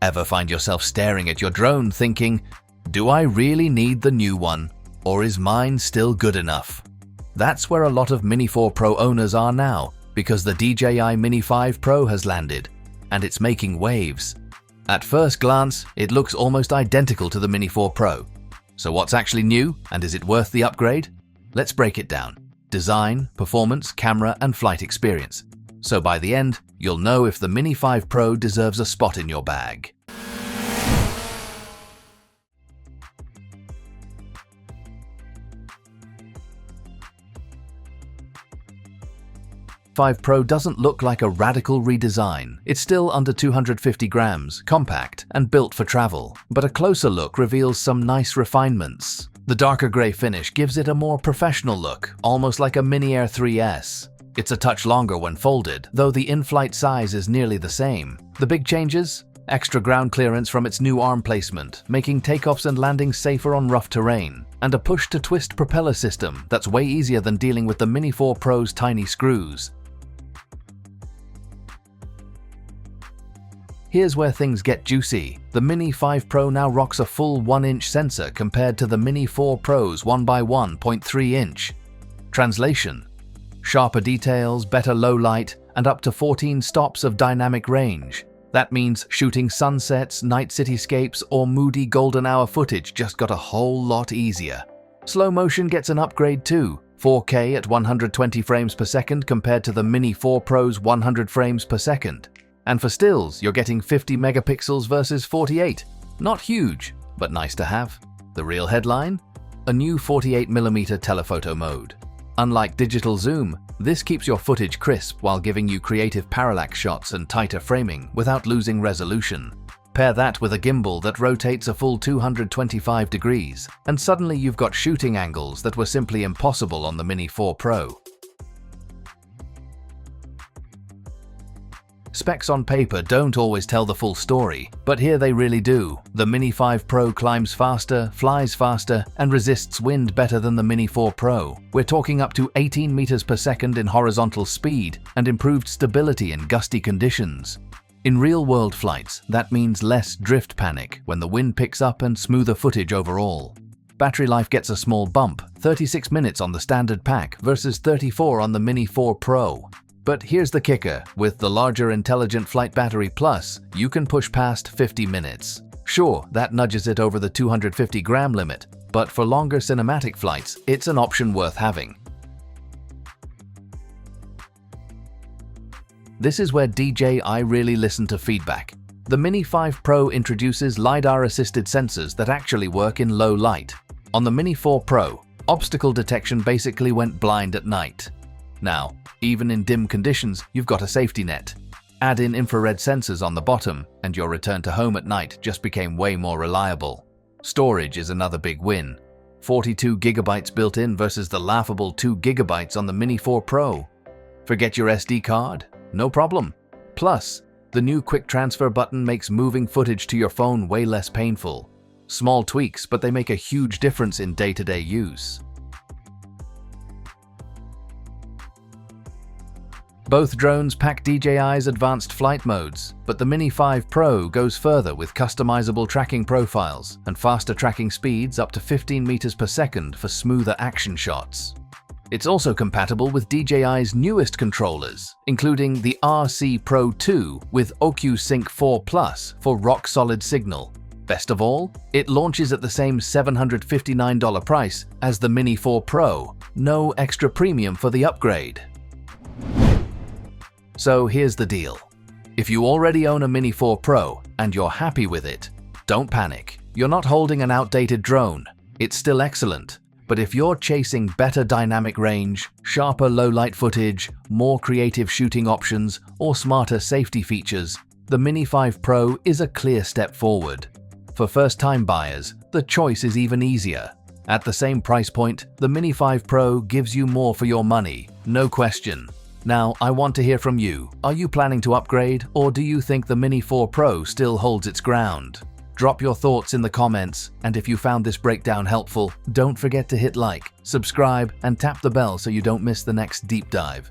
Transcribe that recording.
Ever find yourself staring at your drone thinking, do I really need the new one, or is mine still good enough? That's where a lot of Mini 4 Pro owners are now, because the DJI Mini 5 Pro has landed, and it's making waves. At first glance, it looks almost identical to the Mini 4 Pro. So what's actually new, and is it worth the upgrade? Let's break it down. Design, performance, camera, and flight experience. So by the end, you'll know if the Mini 5 Pro deserves a spot in your bag. 5 Pro doesn't look like a radical redesign. It's still under 250 grams, compact, and built for travel. But a closer look reveals some nice refinements. The darker grey finish gives it a more professional look, almost like a Mini Air 3S. It's a touch longer when folded, though the in-flight size is nearly the same. The big changes? Extra ground clearance from its new arm placement, making takeoffs and landings safer on rough terrain. And a push-to-twist propeller system that's way easier than dealing with the Mini 4 Pro's tiny screws. Here's where things get juicy. The Mini 5 Pro now rocks a full 1-inch sensor compared to the Mini 4 Pro's 1x1.3-inch. Translation: sharper details, better low light, and up to 14 stops of dynamic range. That means shooting sunsets, night cityscapes, or moody golden hour footage just got a whole lot easier. Slow motion gets an upgrade too. 4K at 120 frames per second compared to the Mini 4 Pro's 100 frames per second. And for stills, you're getting 50 megapixels versus 48. Not huge, but nice to have. The real headline? A new 48mm telephoto mode. Unlike digital zoom, this keeps your footage crisp while giving you creative parallax shots and tighter framing without losing resolution. Pair that with a gimbal that rotates a full 225 degrees, and suddenly you've got shooting angles that were simply impossible on the Mini 4 Pro. Specs on paper don't always tell the full story, but here they really do. The Mini 5 Pro climbs faster, flies faster, and resists wind better than the Mini 4 Pro. We're talking up to 18 meters per second in horizontal speed and improved stability in gusty conditions. In real-world flights, that means less drift panic when the wind picks up and smoother footage overall. Battery life gets a small bump, 36 minutes on the standard pack versus 34 on the Mini 4 Pro. But here's the kicker, with the larger Intelligent Flight Battery Plus, you can push past 50 minutes. Sure, that nudges it over the 250 gram limit, but for longer cinematic flights, it's an option worth having. This is where DJI really listened to feedback. The Mini 5 Pro introduces LiDAR-assisted sensors that actually work in low light. On the Mini 4 Pro, obstacle detection basically went blind at night. Now, even in dim conditions, you've got a safety net. Add in infrared sensors on the bottom, and your return to home at night just became way more reliable. Storage is another big win. 42 gigabytes built in versus the laughable 2 gigabytes on the Mini 4 Pro. Forget your SD card? No problem. Plus, the new quick transfer button makes moving footage to your phone way less painful. Small tweaks, but they make a huge difference in day-to-day use. Both drones pack DJI's advanced flight modes, but the Mini 5 Pro goes further with customizable tracking profiles and faster tracking speeds up to 15 meters per second for smoother action shots. It's also compatible with DJI's newest controllers, including the RC Pro 2 with OcuSync 4 Plus for rock-solid signal. Best of all, it launches at the same $759 price as the Mini 4 Pro, no extra premium for the upgrade. So here's the deal. If you already own a Mini 4 Pro and you're happy with it, don't panic. You're not holding an outdated drone. It's still excellent. But if you're chasing better dynamic range, sharper low-light footage, more creative shooting options, or smarter safety features, the Mini 5 Pro is a clear step forward. For first-time buyers, the choice is even easier. At the same price point, the Mini 5 Pro gives you more for your money, no question. Now, I want to hear from you. Are you planning to upgrade, or do you think the Mini 4 Pro still holds its ground? Drop your thoughts in the comments, and if you found this breakdown helpful, don't forget to hit like, subscribe, and tap the bell so you don't miss the next deep dive.